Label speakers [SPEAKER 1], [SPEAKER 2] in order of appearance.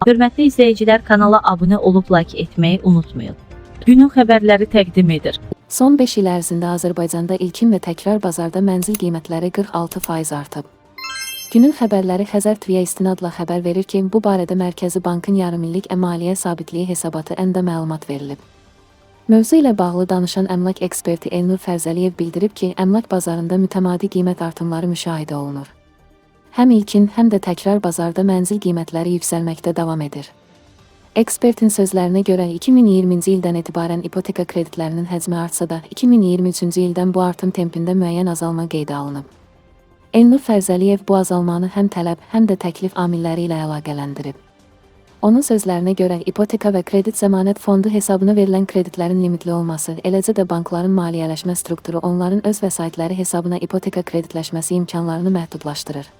[SPEAKER 1] Hörmətli izləyicilər, kanala abunə olub like etməyi unutmayın. Günün xəbərləri təqdim edir.
[SPEAKER 2] Son 5 il ərzində Azərbaycanda ilkin və təkrar bazarda mənzil qiymətləri 46% artıb. Günün xəbərləri Xəzər TV-yə istinadla xəbər verir ki, bu barədə Mərkəzi Bankın yarımillik maliyyə sabitliyi hesabatı əndə məlumat verilib. Mövzu ilə bağlı danışan əmlak eksperti Elnur Fərzəliyev bildirib ki, əmlak bazarında mütəmadi qiymət artımları müşahidə olunur. Həm ilkin, həm də təkrar bazarda mənzil qiymətləri yüksəlməkdə davam edir. Ekspertin sözlərinə görə 2020-ci ildən etibarən ipoteka kreditlərinin həcmi artsa da, 2023-cü ildən bu artım tempində müəyyən azalma qeydə alınıb. Elnur Fərzəliyev bu azalmanı həm tələb, həm də təklif amilləri ilə əlaqələndirib. Onun sözlərinə görə ipoteka və kredit zəmanət fondu hesabına verilən kreditlərin limitli olması, eləcə də bankların maliyyələşmə strukturu onların öz vəsaitləri hesabına ipoteka kreditləşməsi imkanlarını məhdudlaşdırır.